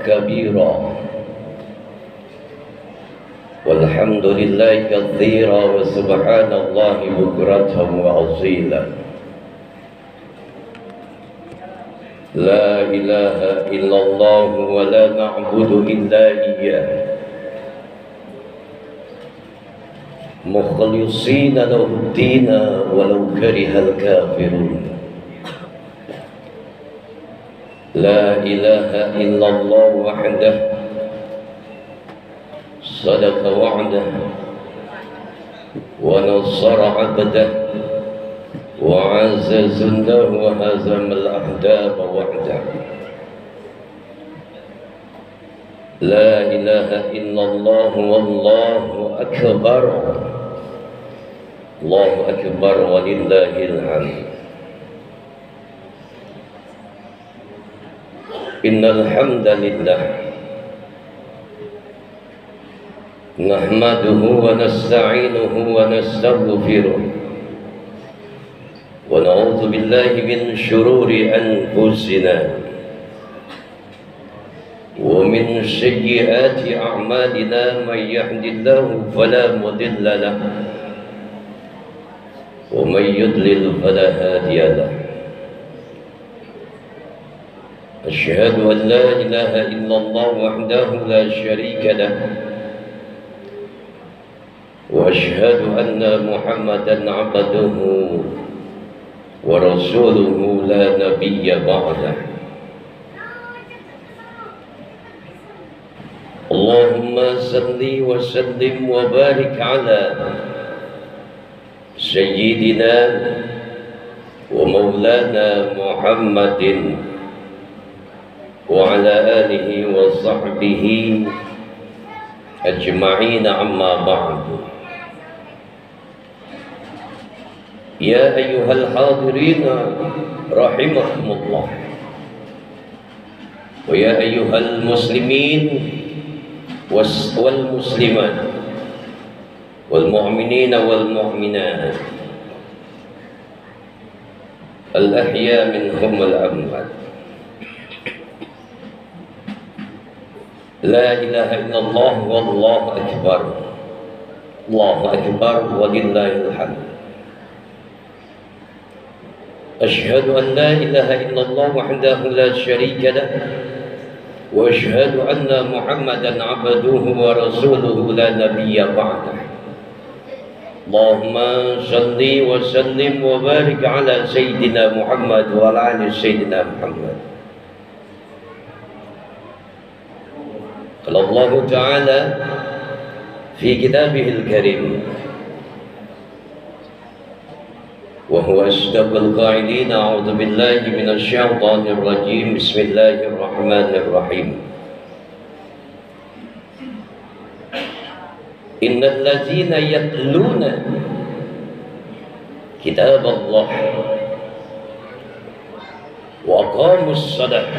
كبيرا والحمد لله كثيرا وسبحان الله بكرة وأصيلا لا إله إلا الله ولا نعبد إلا إياه مخلصين له الدين ولو كره الكافرون لا إله إلا الله وحده صدق وعده ونصر عبده وعز جنده وهزم الأحزاب وحده لا إله إلا الله والله أكبر الله أكبر ولله الحمد إن الحمد لله نحمده ونستعينه ونستغفره ونعوذ بالله من شرور أنفسنا ومن سيئات أعمالنا من يهد الله فلا مضل له ومن يضلل فلا هادي له أشهد أن لا إله إلا الله وحده لا شريك له وأشهد أن محمدا عبده ورسوله لا نبي بعده اللهم صل وسلم وبارك على سيدنا ومولانا محمد وعلى آله وصحبه أجمعين أما بعد يا أيها الحاضرين رحمكم الله ويا أيها المسلمين والمسلمات والمؤمنين والمؤمنات الأحياء منهم الأموات لا إله إلا الله والله أكبر الله أكبر ولله الحمد أشهد أن لا إله إلا الله وحده لا شريك له وأشهد أن محمدا عبده ورسوله لا نبي بعده اللهم صل وسلم وبارك على سيدنا محمد وعلى آل سيدنا محمد قال الله تعالى في كتابه الكريم وهو أصدق القائلين أعوذ بالله من الشيطان الرجيم بسم الله الرحمن الرحيم إن الذين يتلون كتاب الله وأقاموا الصلاة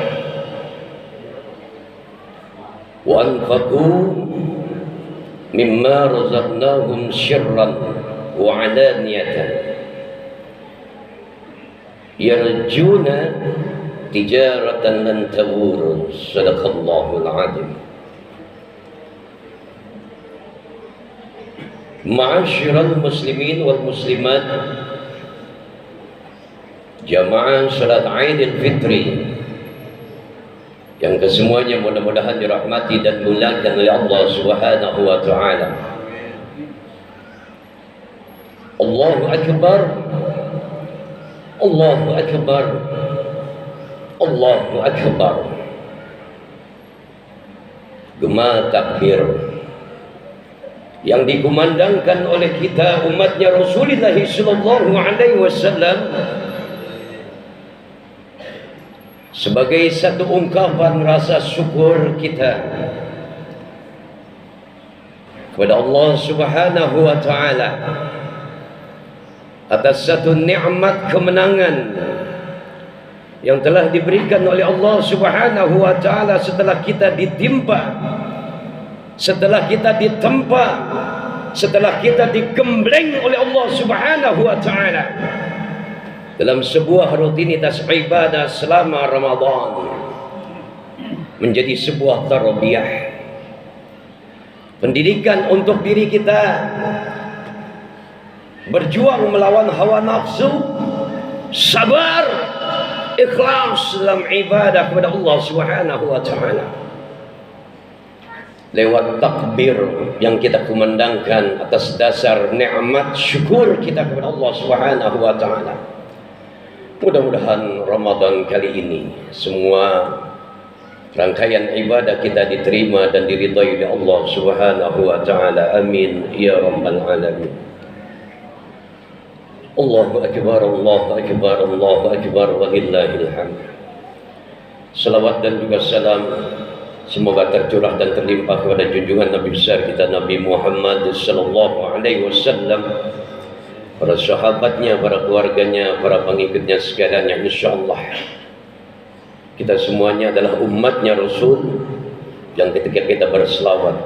وأنفقوا مما رزقناهم سرا وعلانية يرجون تجارة لن تبور صدق الله العظيم Ma'asyiral muslimin wal muslimat jamaah salat Aidil Fitri yang kesemuanya mudah-mudahan dirahmati dan dimuliakan oleh Allah Subhanahu wa taala. Allahu akbar. Allahu akbar. Allahu akbar. Gema takbir yang dikumandangkan oleh kita umatnya Rasulullah sallallahu alaihi wasallam sebagai satu ungkapan rasa syukur kita kepada Allah Subhanahu wa taala atas satu nikmat kemenangan yang telah diberikan oleh Allah Subhanahu wa taala setelah kita ditimpa, setelah kita ditempa, setelah kita digembleng oleh Allah Subhanahu wa taala dalam sebuah rutinitas ibadah selama Ramadan. menjadi sebuah tarbiyah, pendidikan untuk diri kita, berjuang melawan hawa nafsu, sabar, ikhlas dalam ibadah kepada Allah Subhanahu wa taala. Lewat takbir yang kita kumandangkan atas dasar nikmat syukur kita kepada Allah Subhanahu wa taala. Mudah-mudahan Ramadan kali ini semua rangkaian ibadah kita diterima dan diridhai oleh Allah Subhanahu wa taala. Amin ya rabbal alamin. Allahu akbar, Allahu akbar, Allahu akbar, walillahil hamd. Salawat dan juga salam semoga tercurah dan terlimpah kepada junjungan Nabi besar kita Nabi Muhammad sallallahu alaihi wasallam, para sahabatnya, para keluarganya, para pengikutnya sekalian yang insyaallah kita semuanya adalah umatnya Rasul yang ketika kita berselawat,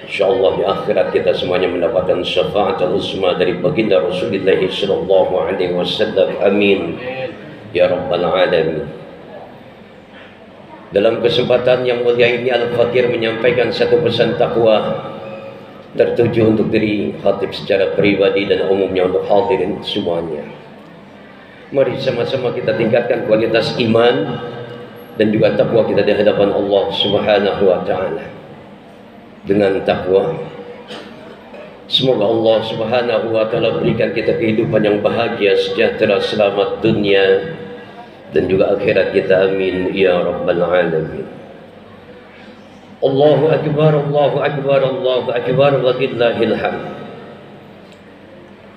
insyaallah di akhirat kita semuanya mendapatkan syafaat al-uzma dari baginda Rasulullah sallallahu alaihi wasallam. Amin ya rabbal alamin. Dalam kesempatan yang mulia ini Al-Fakir menyampaikan satu pesan takwa tertuju untuk diri khatib secara pribadi dan umumnya untuk hadirin semuanya. Mari sama-sama kita tingkatkan kualitas iman dan juga takwa kita di hadapan Allah Subhanahu wa taala. Dengan takwa semoga Allah Subhanahu wa taala berikan kita kehidupan yang bahagia, sejahtera, selamat dunia dan juga akhirat kita. Amin ya rabbal alamin. Allahu akbar, Allahu akbar, Allahu akbar, walillahil hamd.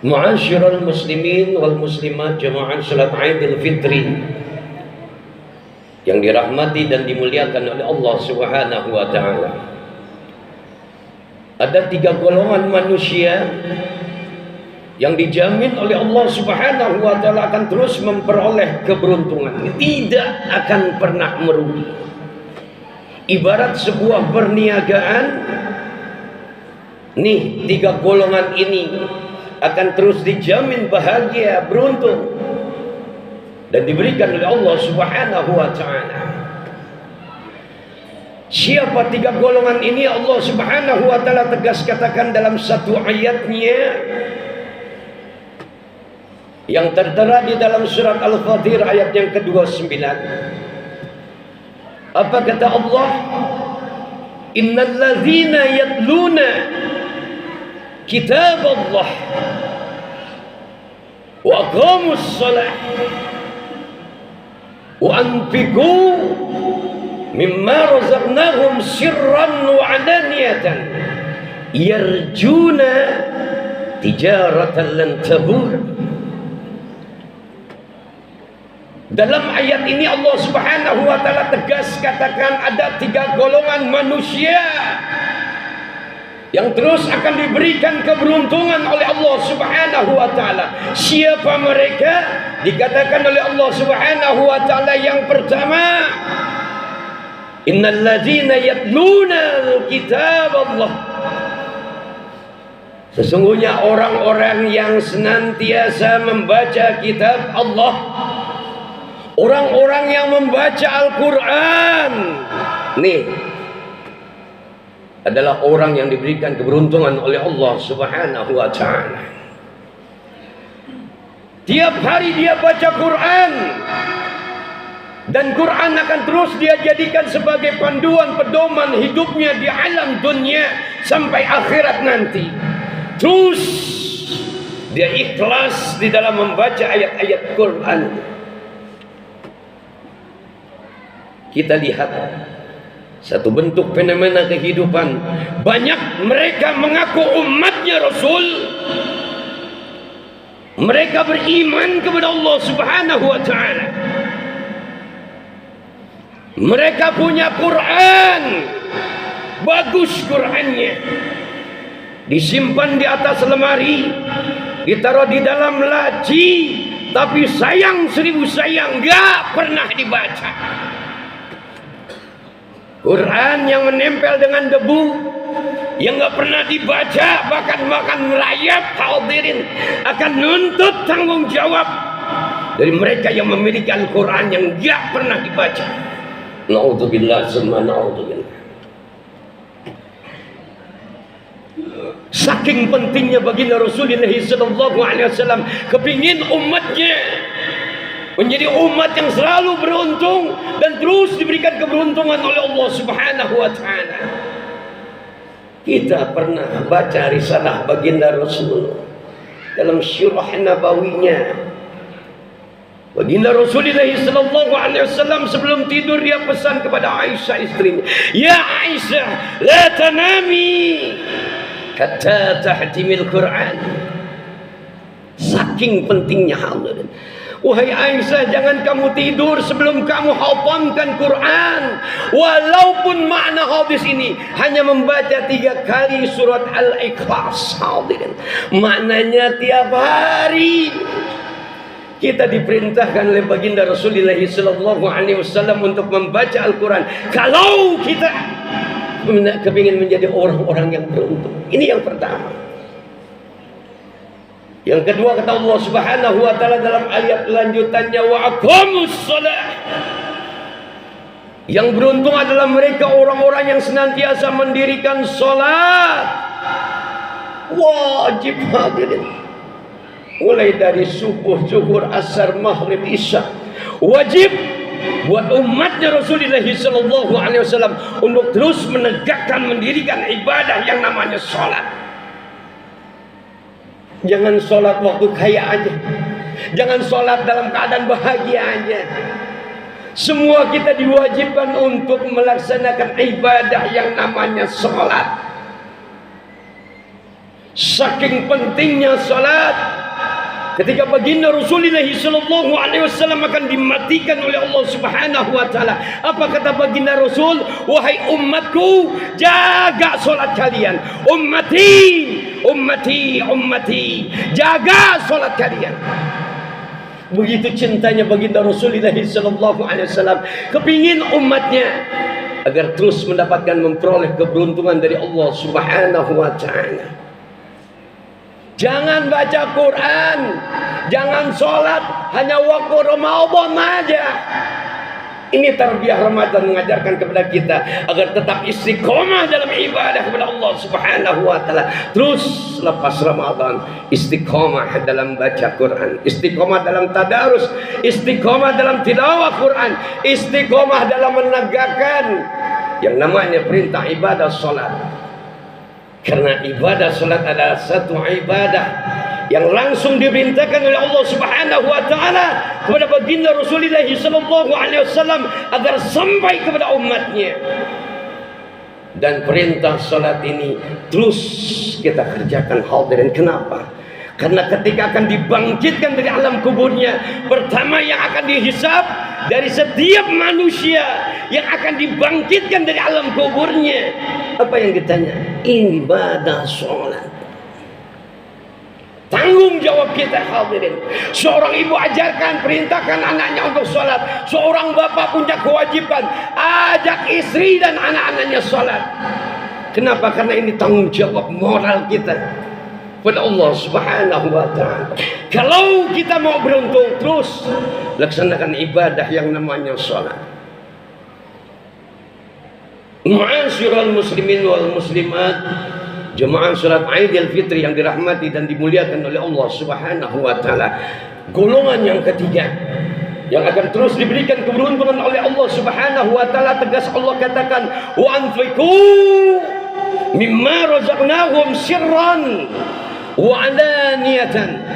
Ma'asyiral muslimin wal muslimat jamaah salat Idul Fitri yang dirahmati dan dimuliakan oleh Allah Subhanahu wa taala. Ada 3 golongan manusia yang dijamin oleh Allah Subhanahu wa taala akan terus memperoleh keberuntungan, tidak akan pernah merugi. Ibarat sebuah perniagaan, nih 3 golongan ini akan terus dijamin bahagia, beruntung dan diberikan oleh Allah Subhanahu wa taala. Siapa 3 golongan ini? Allah Subhanahu wa taala tegas katakan dalam satu ayatnya yang tertera di dalam surat Al-Fatir ayat yang ke-29. Apa kata Allah? Innal ladzina yatluna kitab Allah wa aqamus shalah wa anfiqu mimma razaqnahum sirran wa alaniyatan yarjuna tijaratan lan tabur. Dalam ayat ini Allah Subhanahu wa taala tegas katakan ada 3 golongan manusia yang terus akan diberikan keberuntungan oleh Allah Subhanahu wa taala. Siapa mereka? Dikatakan oleh Allah Subhanahu wa taala yang pertama, innal ladzina yatluna kitab Allah. Sesungguhnya orang-orang yang senantiasa membaca kitab Allah, orang-orang yang membaca Al-Quran, nih adalah orang yang diberikan keberuntungan oleh Allah Subhanahu wa taala. Tiap hari dia baca Quran, dan Quran akan terus dia jadikan sebagai panduan pedoman hidupnya di alam dunia sampai akhirat nanti. Terus dia ikhlas di dalam membaca ayat-ayat Quran. Kita lihat satu bentuk fenomena kehidupan, banyak mereka mengaku umatnya Rasul, mereka beriman kepada Allah Subhanahu wa taala, mereka punya Quran, bagus Qurannya, disimpan di atas lemari, ditaruh di dalam laci, tapi sayang 1000 sayang gak pernah dibaca. Quran yang menempel dengan debu, yang gak pernah dibaca, bahkan makan merayap, hadirin akan nuntut tanggung jawab dari mereka yang memiliki Al-Quran yang gak pernah dibaca. Naudzubillah summa naudzubillah. Saking pentingnya baginda Rasulullah sallallahu alaihi wasallam kepingin umatnya menjadi umat yang selalu beruntung dan terus diberikan keberuntungan oleh Allah Subhanahu wa taala. Kita pernah baca risalah baginda Rasul dalam syirah nabawinya. Baginda Rasulullah sallallahu alaihi wasallam sebelum tidur dia pesan kepada Aisyah istrinya, "Ya Aisyah, la tanami hatta tahtimil Quran." Saking pentingnya hal ini. Wahai Aisyah, jangan kamu tidur sebelum kamu hafalkan Quran. Walaupun makna hadis ini hanya membaca 3 kali surat Al-Ikhlas. Maknanya tiap hari kita diperintahkan oleh baginda Rasulullah sallallahu alaihi wasallam untuk membaca Al-Quran. Kalau kita kepingin menjadi orang-orang yang beruntung. Ini yang pertama. Yang kedua kata Allah Subhanahu wa taala dalam ayat lanjutannya, wa aqamus shalah. Yang beruntung adalah mereka orang-orang yang senantiasa mendirikan salat. Wajib hadirin. Mulai dari subuh, zuhur, asar, maghrib, isya. Wajib buat umatnya Rasulullah sallallahu alaihi wasallam untuk terus menegakkan, mendirikan ibadah yang namanya salat. Jangan sholat waktu kaya aja. Jangan sholat dalam keadaan bahagia aja. Semua kita diwajibkan untuk melaksanakan ibadah yang namanya sholat. Saking pentingnya sholat, ketika baginda Rasulullah sallallahu alaihi wasallam akan dimatikan oleh Allah Subhanahu wa taala, apa kata baginda Rasul? Wahai umatku, jaga salat kalian. Ummati, jaga salat kalian. Begitu cintanya baginda Rasulullah sallallahu alaihi wasallam kepingin umatnya agar terus mendapatkan memperoleh keberuntungan dari Allah Subhanahu wa taala. Jangan baca Quran, jangan sholat hanya waktu Ramadan aja. Ini tarbiyah Ramadan mengajarkan kepada kita agar tetap istiqomah dalam ibadah kepada Allah Subhanahu wa taala. Terus lepas Ramadan istiqomah dalam baca Quran, istiqomah dalam tadarus, istiqomah dalam tilawah Quran, istiqomah dalam menegakkan yang namanya perintah ibadah salat. Karena ibadah salat adalah satu ibadah yang langsung diperintahkan oleh Allah Subhanahu wa taala kepada baginda Rasulullah sallallahu alaihi wasallam agar sampai kepada umatnya. Dan perintah salat ini terus kita kerjakan hadirin. Kenapa? Karena ketika akan dibangkitkan dari alam kuburnya, pertama yang akan dihisab dari setiap manusia yang akan dibangkitkan dari alam kuburnya, apa yang ditanya? Ibadah sholat. Tanggung jawab kita hadirin. Seorang ibu ajarkan, perintahkan anaknya untuk sholat. Seorang bapak punya kewajiban, ajak istri dan anak-anaknya sholat. Kenapa? Karena ini tanggung jawab moral kita pada Allah Subhanahu wa taala. Kalau kita mau beruntung, terus laksanakan ibadah yang namanya salat. Ma'asyiral muslimin wal muslimat, jemaah salat Idul Fitri yang dirahmati dan dimuliakan oleh Allah Subhanahu wa taala. Golongan yang ketiga yang akan terus diberikan keberuntungan oleh Allah Subhanahu wa taala, tegas Allah katakan, wa anfiqu mimma razaqnahum sirran wa alaniyatan.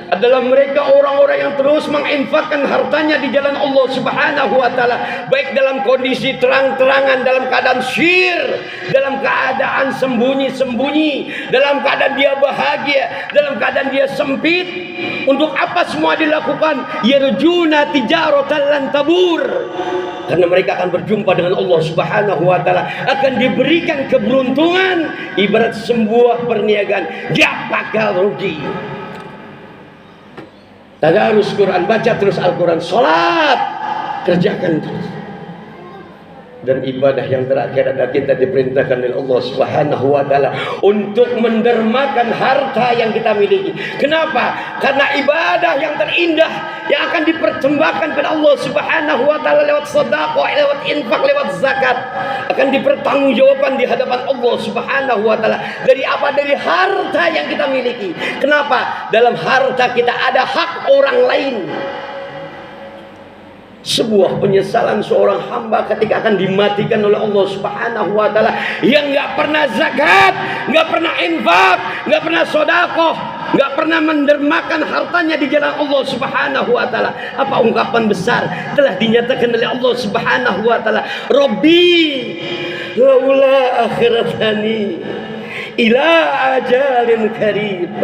Adalah mereka orang-orang yang terus menginfakkan hartanya di jalan Allah Subhanahu wa taala, baik dalam kondisi terang-terangan, dalam keadaan syir, dalam keadaan sembunyi-sembunyi, dalam keadaan dia bahagia, dalam keadaan dia sempit. Untuk apa semua dilakukan? Yarjuna tijaratan lan tabur. Karena mereka akan berjumpa dengan Allah Subhanahu wa taala, akan diberikan keberuntungan ibarat sebuah perniagaan, gak bakal rugi. Tadarus Quran, baca terus Al-Quran, salat kerjakan terus. Dan ibadah yang terakhir adalah kita diperintahkan oleh Allah Subhanahu wa taala untuk mendermakan harta yang kita miliki. Kenapa? Karena ibadah yang terindah yang akan dipersembahkan kepada Allah Subhanahu wa taala lewat sedekah, lewat infak, lewat zakat akan dipertanggungjawabkan di hadapan Allah Subhanahu wa taala. Dari apa? Dari harta yang kita miliki. Kenapa? Dalam harta kita ada hak orang lain. Sebuah penyesalan seorang hamba ketika akan dimatikan oleh Allah Subhanahu wa taala yang enggak pernah zakat, enggak pernah infak, enggak pernah sedekah, enggak pernah mendermakan hartanya di jalan Allah Subhanahu wa taala. Apa ungkapan besar telah dinyatakan oleh Allah Subhanahu wa taala, Rabbi laula akhiratani ila ajalin qarib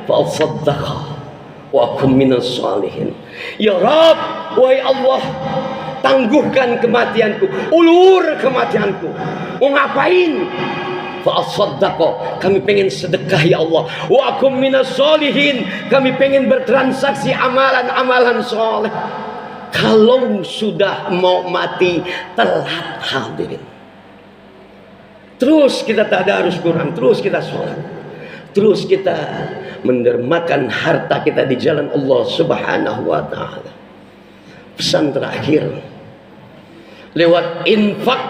fa asaddaqa wa akum minas salihin. Ya Rabb, wahai Allah, tangguhkan kematianku, ulur kematianku. Mau ngapain? Fa asaddaqa, kami pengen sedekah ya Allah. Wa akum minas salihin, kami pengen bertransaksi amalan-amalan soleh. Kalau sudah mau mati telat hadirin, terus kita tadarus Quran, terus kita sholat, terus kita mendermakan harta kita di jalan Allah Subhanahu wa taala. Pesan terakhir lewat infak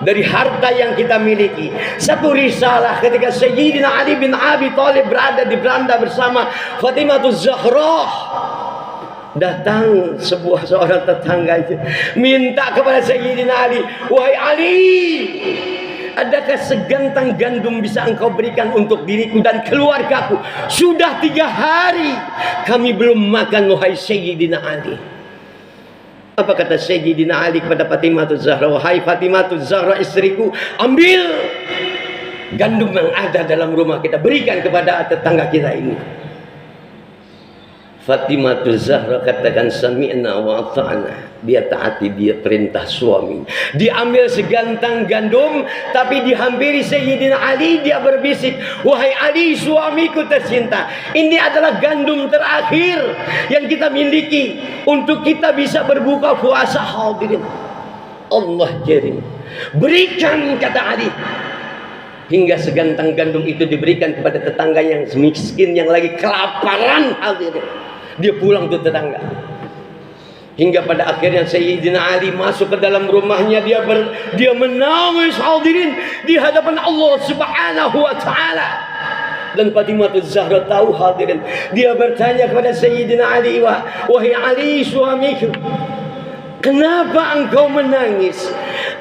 dari harta yang kita miliki. Satu risalah ketika Sayyidina Ali bin Abi Thalib berada di beranda bersama Fatimah Zahra, datang seorang tetangganya minta kepada Sayyidina Ali, wahai Ali, adakah segantang gandum bisa engkau berikan untuk diriku dan keluargaku? Sudah 3 hari kami belum makan, wahai Sayyidina Ali. Apa kata Sayyidina Ali kepada Fatimah Zahra? Wahai Fatimah Zahra, istriku, ambil gandum yang ada dalam rumah kita, berikan kepada tetangga kita ini. Fatimah Zahra katakan sami'na wa ata'na. Dia taati, dia perintah suami. Diambil segantang gandum, tapi dihampiri Sayyidina Ali, dia berbisik, wahai Ali, suamiku tercinta, ini adalah gandum terakhir yang kita miliki untuk kita bisa berbuka puasa. Hadirin Allah kirim, berikan, kata Ali. Hingga segantang gandum itu diberikan kepada tetangga yang miskin, yang lagi kelaparan. Hadirin, dia pulang ke tetangga. Hingga pada akhirnya Sayyidina Ali masuk ke dalam rumahnya, dia menangis hadirin di hadapan Allah Subhanahu wa taala. Dan Fatimah Zahra tahu hadirin, dia bertanya kepada Sayyidina Ali, wahai Ali, suamiku, kenapa engkau menangis?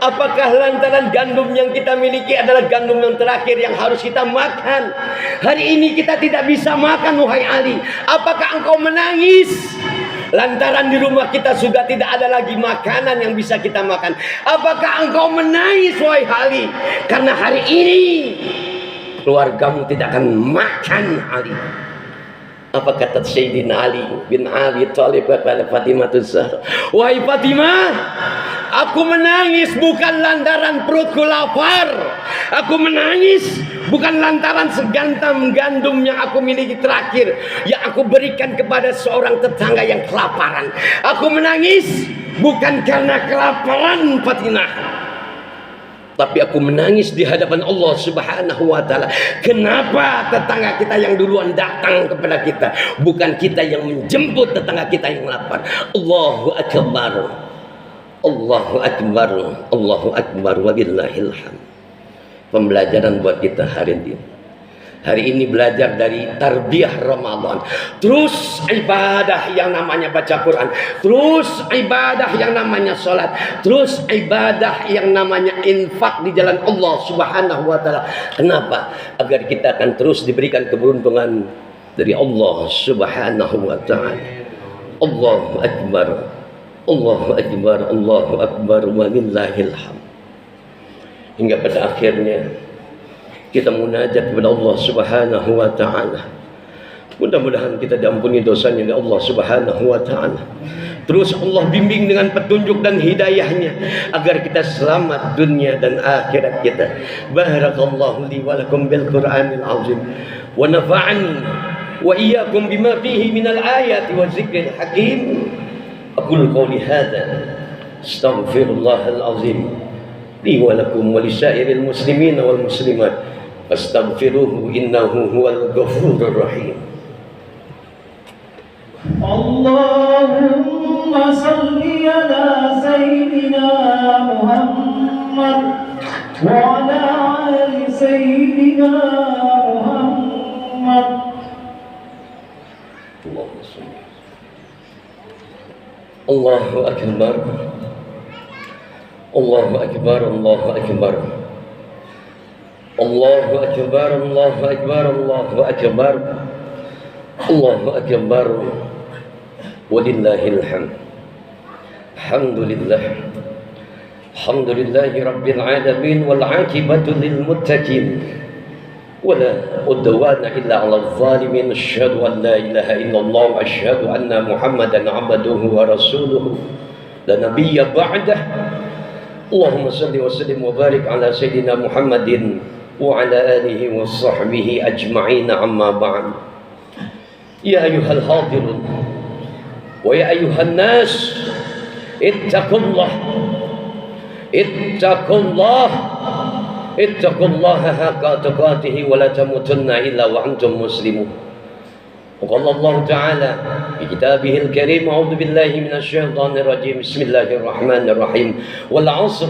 Apakah lantaran gandum yang kita miliki adalah gandum yang terakhir yang harus kita makan? Hari ini kita tidak bisa makan, wahai Ali. Apakah engkau menangis lantaran di rumah kita sudah tidak ada lagi makanan yang bisa kita makan? Apakah engkau menangis, wahai Ali, karena hari ini keluargamu tidak akan makan, Ali? Apa kata Sayyidina Ali bin Abi Thalib kepada Fatimah Zahra? Wahai Fatimah, aku menangis bukan lantaran perutku lapar. Aku menangis bukan lantaran segantang gandum yang aku miliki terakhir yang aku berikan kepada seorang tetangga yang kelaparan. Aku menangis bukan karena kelaparan Fatimah, tapi aku menangis di hadapan Allah Subhanahu wa taala. Kenapa tetangga kita yang duluan datang kepada kita, bukan kita yang menjemput tetangga kita yang lapar? Allahu akbar. Allahu akbar. Allahu akbar walillahil hamd. Pembelajaran buat kita hari ini. Hari ini belajar dari tarbiyah Ramadan. Terus ibadah yang namanya baca Quran. Terus ibadah yang namanya sholat. Terus ibadah yang namanya infak di jalan Allah Subhanahu wa taala. Kenapa? Agar kita akan terus diberikan keberuntungan dari Allah Subhanahu wa taala. Allahu akbar. Allahu akbar. Allahu akbar walillahil hamd. Hingga pada akhirnya kita munajat kepada Allah Subhanahu wa taala. Mudah-mudahan kita diampuni dosanya oleh Allah Subhanahu wa taala. Terus Allah bimbing dengan petunjuk dan hidayahnya agar kita selamat dunia dan akhirat kita. Barakallahu li wa lakum bil Qur'anil azim wa nafa'ani wa iyyakum bima fihi minal ayati wa dzikril hakim. Aqulu qawli hadza astaghfirullahal azim li wa lakum wa lisairil muslimin wal muslimat fastaghfiruhu innahu huwal ghafurur rahim. Allahumma salli ala sayyidina Muhammad wa ala ali sayyidina Muhammad. Allahumma salli. Allahu akbar. Allahu akbar. Allahu akbar. Allahu akbar. Allahu akbar. Allahu akbar. Allahu akbar. Walillahil hamd. Alhamdulillah. Alhamdulillahi rabbil alamin wal 'aqibatu lil muttaqin. Wala udwana illa 'alal zalimin. Asyhadu an la ilaha illallah wa asyhadu anna Muhammadan 'abduhu wa rasuluhu la nabiyya ba'dah. Allahumma salli wa sallim wa barik ala sayyidina Muhammadin wa ala alihi wa sahbihi ajma'in, amma ba'd. Ya ayyuhal hadirun wa ya ayyuhan nas, ittaqullah ittaqullaha haqqa tuqatih wa la tamutunna illa wa antum muslimun. وقال الله تعالى في كتابه الكريم أعوذ بالله من الشيطان الرجيم بسم الله الرحمن الرحيم والعصر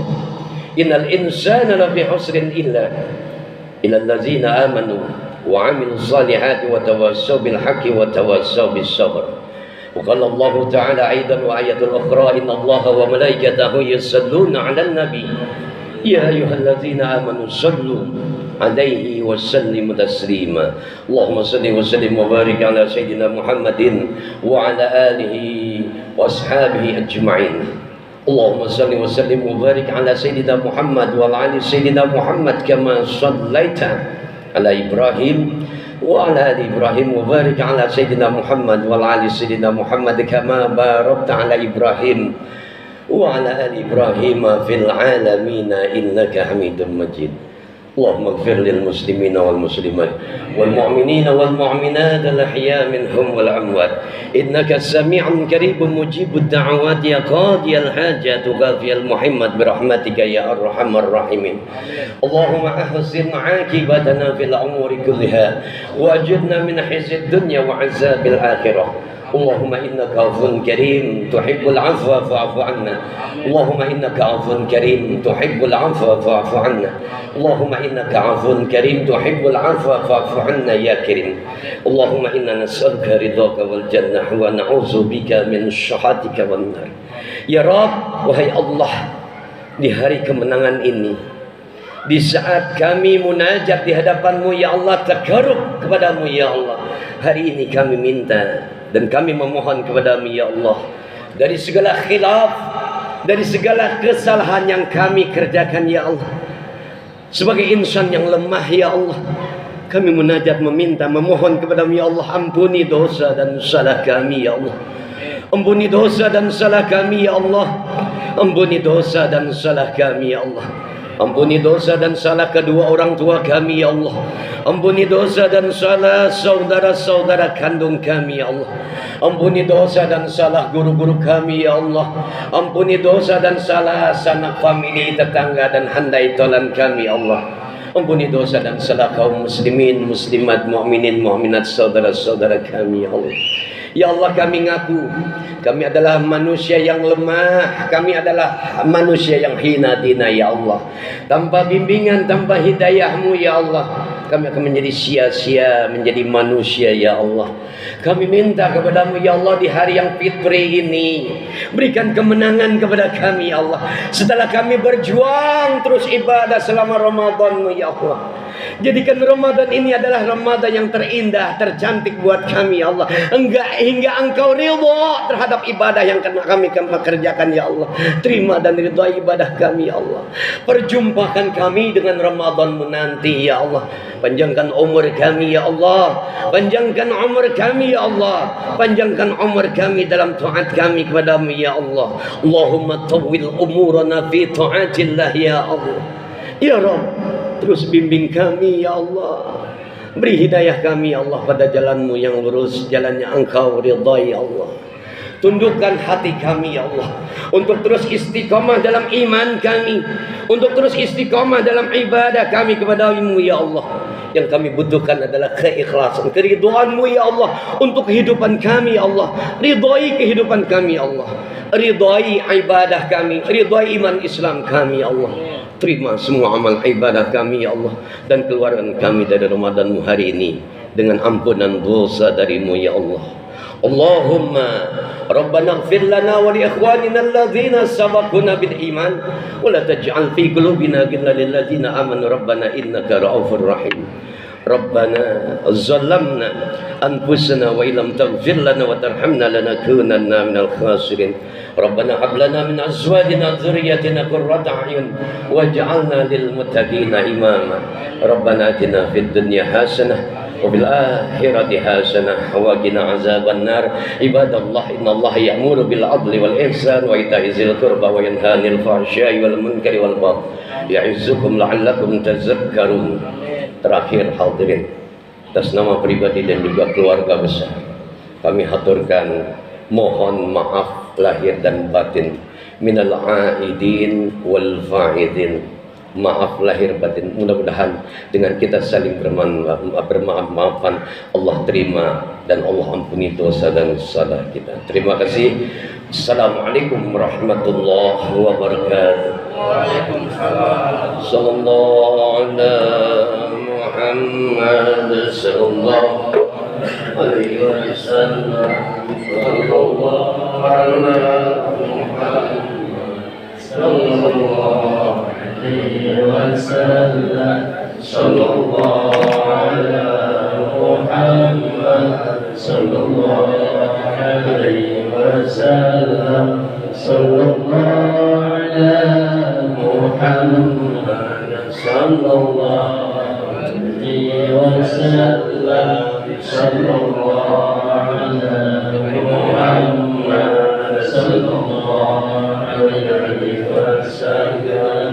إن الإنسان لفي خسر إلا الذين آمنوا وعملوا الصالحات وتواصوا بالحق وتواصوا بالصبر. وقال الله تعالى أيضا وآية أخرى إن الله وملائكته يصلون على النبي يا أيها الذين آمنوا صلوا عليه وسلموا تسليما. اللهم صل وسلم وبارك على سيدنا محمد وعلى آله وأصحابه أجمعين. اللهم صل وسلم وبارك على سيدنا محمد وعلى آل سيدنا محمد كما صليت على إبراهيم وعلى آل إبراهيم وبارك على سيدنا محمد وعلى آل سيدنا محمد كما باركت على إبراهيم وعلى آل إبراهيم في العالمين إنك حميد مجيد. اللهم اغفر للمسلمين والمسلمات والمؤمنين والمؤمنات الأحياء منهم والأموات إنك سميع قريب مجيب الدعوات يا قاضي الحاجات وقاضي المحمد برحمتك يا أرحم الراحمين. اللهم أحسن عاقبتنا في الأمور كلها وأجرنا من خزي الدنيا وعذاب الآخرة. اللهم إنك عفو كريم تحب العفو فاعف عنا. اللهم إنك عفو كريم تحب العفو فاعف عنا. اللهم إنك عفو كريم تحب العفو فاعف عنا يا كريم. اللهم إنا نسألك رضاك والجنة ونعوذ بك من سخطك والنار. Ya Rabb, wahai Allah, di hari kemenangan ini, di saat kami munajat di hadapan-Mu ya Allah, takarrub kepadamu ya Allah, hari ini kami minta dan kami memohon kepadamu ya Allah, dari segala khilaf, dari segala kesalahan yang kami kerjakan ya Allah, sebagai insan yang lemah ya Allah, kami munajat meminta memohon kepadamu ya Allah, ampuni dosa dan salah kami ya Allah, ampuni dosa dan salah kami ya Allah, ampuni dosa dan salah kami ya Allah, ampuni dosa dan salah kedua orang tua kami ya Allah, ampuni dosa dan salah saudara-saudara kandung kami ya Allah, ampuni dosa dan salah guru-guru kami ya Allah, ampuni dosa dan salah sanak famili, tetangga dan handai tolan kami ya Allah, ampuni dosa dan salah kaum muslimin, muslimat, mu'minin, mu'minat, saudara-saudara kami ya Allah. Ya Allah, kami ngaku kami adalah manusia yang lemah, kami adalah manusia yang hina dina ya Allah. Tanpa bimbingan, tanpa hidayah-Mu ya Allah, kami akan menjadi sia-sia menjadi manusia ya Allah. Kami minta kepadamu ya Allah, di hari yang fitri ini berikan kemenangan kepada kami ya Allah. Setelah kami berjuang terus ibadah selama Ramadan-Mu ya Allah, jadikan Ramadan ini adalah Ramadan yang terindah, tercantik buat kami ya Allah. Hingga Engkau ridha terhadap ibadah yang kami kerjakan ya Allah. Terima dan ridha ibadah kami ya Allah. Perjumpakan kami dengan Ramadan-Mu nanti ya Allah. Panjangkan umur kami ya Allah, panjangkan umur kami ya Allah, panjangkan umur kami dalam taat kami kepadamu ya Allah. Allahumma tawwil umurana fi taatillah ya Allah. Ya Rabb, terus bimbing kami ya Allah, beri hidayah kami ya Allah pada jalan-Mu yang lurus, jalannya Engkau ridhai ya Allah. Tundukkan hati kami ya Allah, untuk terus istiqomah dalam iman kami, untuk terus istiqomah dalam ibadah kami kepada-Mu ya Allah. Yang kami butuhkan adalah keikhlasan, keridhaan-Mu ya Allah untuk kehidupan kami ya Allah. Ridhai kehidupan kami ya Allah, ridhai ibadah kami, ridhai iman Islam kami ya Allah. Terima semua amal ibadah kami ya Allah, dan keluarkan kami dari Ramadan hari ini dengan ampunan dosa dari-Mu ya Allah. Allahumma Rabbana ighfir lana wa li ikhwanina alladhina sabaquna bil iman wa la taj'al fi qulubina ghillan lil ladzina amanu rabbana innaka ra'ufur rahim. Rabbana zalamna anfusana wa illam taghfir lana wa tarhamna lanakunanna minal khasirin. Rabbana hab lana min azwajina dzurriyyatina qurrata a'yun waj'alna lil muttaqina imama. Rabbana atina fid dunya hasanah وفي الآخرة حسنة وقنا عذاب النار. عباد الله إن الله يأمر بالعدل والإحسان وإيتاء ذي القربى وينهى عن الفحشاء والمنكر والبغي يعظكم لعلكم تذكرون. Terakhir hadirin, atas nama pribadi dan juga keluarga besar, kami haturkan mohon maaf lahir dan batin minal aidin wal faidin. Maaf lahir batin, mudah-mudahan dengan kita saling bermaaf-maafan Allah terima dan Allah ampuni dosa dan salah kita. Terima kasih. Assalamualaikum warahmatullahi wabarakatuh. Waalaikumsalam. Sallallahu ala Muhammad sallallahu alaihi wasallam. Sallallahu ala Muhammad sallallahu وسلم صلى الله على محمد صلى الله عليه وسلم صلى الله على محمد صلى الله عليه وسلم صلى الله على محمد صلى الله عليه وسلم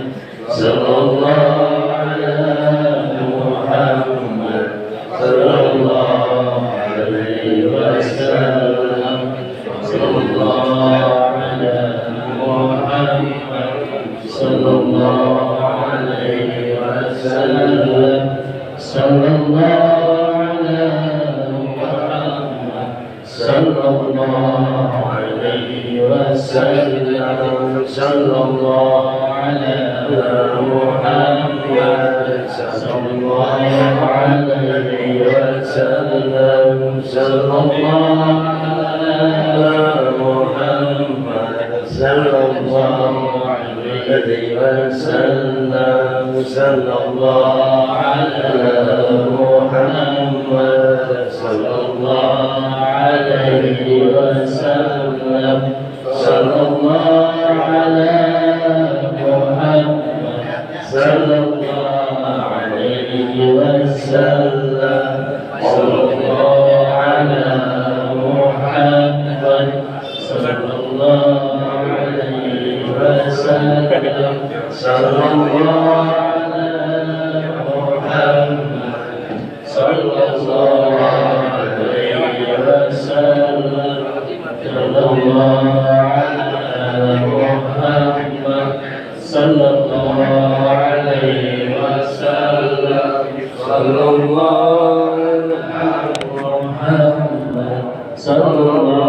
صلى الله على محمد صلى الله عليه وسلم صلى الله على محمد صلى الله عليه وسلم صلى الله على محمد صلى الله عليه وسلم صلى الله على محمد صلى الله عليه وسلم صلى الله على محمد صلى الله عليه وسلم صلى الله على محمد صلى الله عليه وسلم صلى الله على صلى الله عليه وسلم صلى الله على محمد صلى الله عليه وسلم صلى الله على محمد صلى الله عليه وسلم صلى الله على محمد صلى الله عليه وسلم صلى الله على محمد صلى الله